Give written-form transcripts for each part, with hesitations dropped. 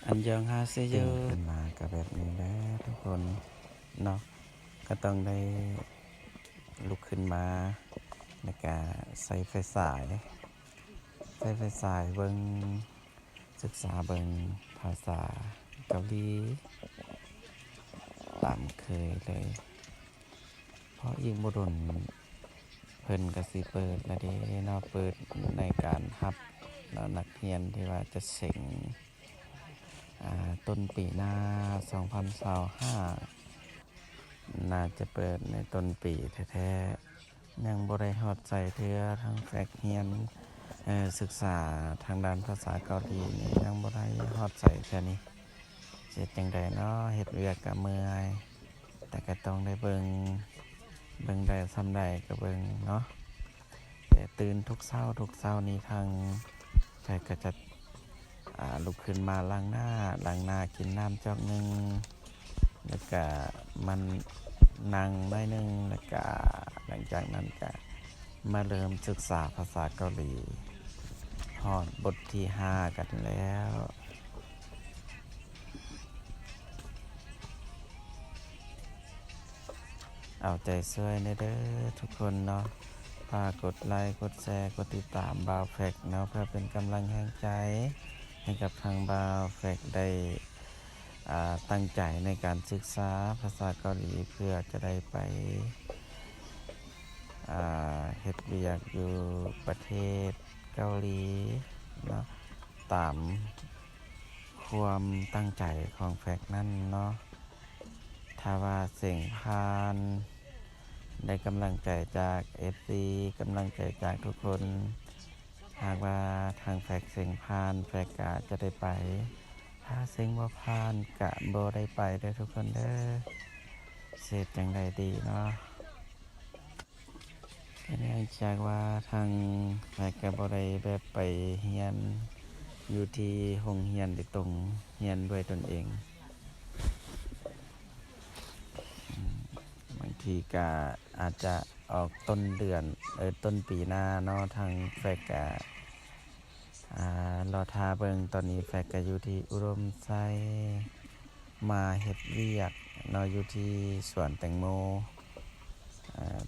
อันยองฮาเซโยตื่นขึ้นมาก็แบบนี้แหละทุกคนเนาะก็ต้องได้ลุกขึ้นมาแล้วก็ใส่ไฟฉายเบิ่งศึกษาเบิ่งภาษาเกาหลีตามเคยเลยเพราะอีกบ่ดนเพิ่นก็สิเปิดแล้วเด้เนาะเปิดในการรับเนาะนักเรียนที่ว่าจะเสร็งต้นปีหน้า2025น่าจะเปิดในต้นปีแท้ๆยังบ่ได้ฮอดใจเทื่อทั้งแฟกเรียนศึกษาทางด้านภาษาเกาหลีนี่ยังบ่ได้ฮอดใจแค่นี้สิเฮ็ดจั่งใดเนาะเฮ็ดเวียกก็เมื่อยแต่ก็ต้องได้เบิ่งได้ส่ำใดก็เบิ่งเนาะแต่ตื่นทุกเช้านี้ทางแฟกก็จะลุกขึ้นมาล้างหน้ากินน้ำจอกหนึ่งแล้วก็มันนั่งได้หนึ่งแล้วก็หลังจากนั้นก็มาเริ่มศึกษาภาษาเกาหลีฮอดบทที่5กันแล้วเอาใจช่วยเด้อทุกคนเนาะฝากกดไลค์กดแชร์กดติดตามบาวแฟกเนาะเพื่อเป็นกำลังแห่งใจให้กับทางบาวแฟกได้ตั้งใจในการศึกษาภาษาเกาหลีเพื่อจะได้ไปเฮ็ดเวียกอยู่ประเทศเกาหลีเนาะตามความตั้งใจของแฟกนั่นเนาะถ้าว่าเสียงพานได้กำลังใจจาก FC กำลังใจจากทุกคนหากว่าทางแฟกเสียงพานแฟกก็จะได้ไปถ้าเสียงบ่พานก็บ่ได้ไปเด้อทุกคนเด้อเสร็จจังไดดีเนาะก็เนื่องจากว่าทางแฟกก็บ่ได้แบบไปเรียนอยู่ที่โรงเรียนโดยตรงเรียนด้วยตนเองบางทีก็อาจจะออกต้นเดือนต้นปีหน้าเนาะทางแฟกก็รอท่าเบิ่งตอนนี้แฟกก็อยู่ที่อุดมไซมาเฮ็ดเวียกเนาะอยู่ที่สวนแตงโม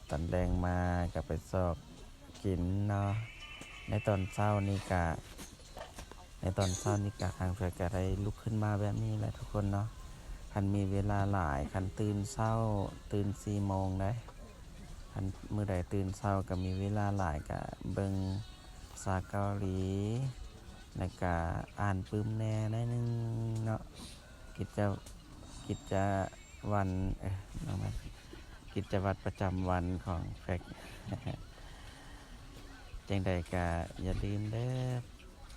ตอนแรงมาก็ไปซอกกินเนาะในตอนเช้านี่ก็ทางแฟกก็ได้ลุกขึ้นมาแบบนี้แหละทุกคนเนาะคันมีเวลาหลายคันตื่นเช้าตื่น4 โมงได้คันมื้อใดตื่นเช้าก็มีเวลาหลายก็เบิ่งภาษาเกาหลีแล้วก็อ่านปึ้มแหน่หน่อยนึงเนาะกิจวันเนาะกิจวัตรประจำวันของแฟก จังใดก็อย่าลืมเด้อ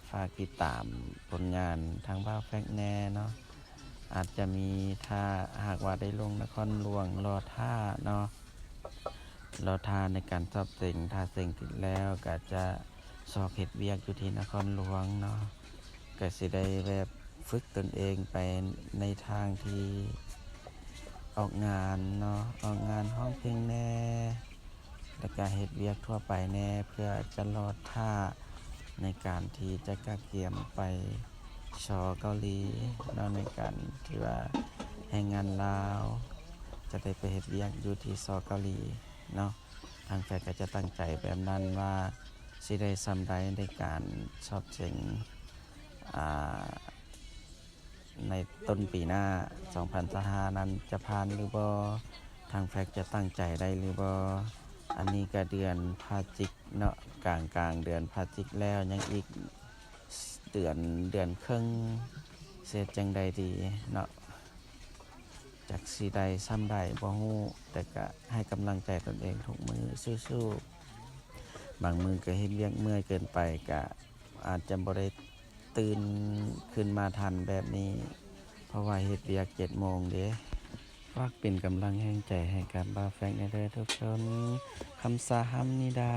ฝากติดตามผลงานทางบ้าวแฟกแน่เนาะอาจจะมีถ้าหากว่าได้ลงนครหลวงรอท่าเนาะรอท่าในการสอบเสิ่งถ้าเสิ่งติดแล้วก็จะสอบเฮ็ดเวียกอยู่ที่นครหลวงเนาะก็สิได้แบบฝึกตนเองไปในทางที่ออกงานเนาะออกงานร้องเพลงแน่แล้วก็เฮ็ดเวียกทั่วไปแน่เพื่อจะรอท่าในการที่จะกะเกียมไปชอเกาหลีเนาะในการที่ว่าแรงงานลาวจะได้ไปเฮ็ดเวียกอยู่ที่ชอเกาหลีเนาะทางแฟนก็จะตั้งใจแบบนั้นว่าสิได้ส่ำใดในการสอบเสิ่งในต้นปีหน้า2025นั้นจะผ่านหรือบ่ทางแฟกจะตั้งใจได้หรือบ่อันนี้ก็เดือนพฤศจิกเนาะกลางเดือนพฤศจิกแล้วยังอีกเดือนครึ่งเสร็จจังใดดีเนาะจักสิได้ส่ำใดบ่ฮู้แต่ก็ให้กำลังใจตนเองทุกมื้อสู้ๆบางมื้อก็เฮ็ดเวียกเมื่อยเกินไปก็อาจจะบ่ได้ตื่นขึ้นมาทันแบบนี้เพราะว่าเฮ็ดเวียก7 โมงเด้ฝากเป็นกำลังแรงใจให้กับบ่าวแฟกแหน่เด้อทุกคนคำสาฮัมนิดา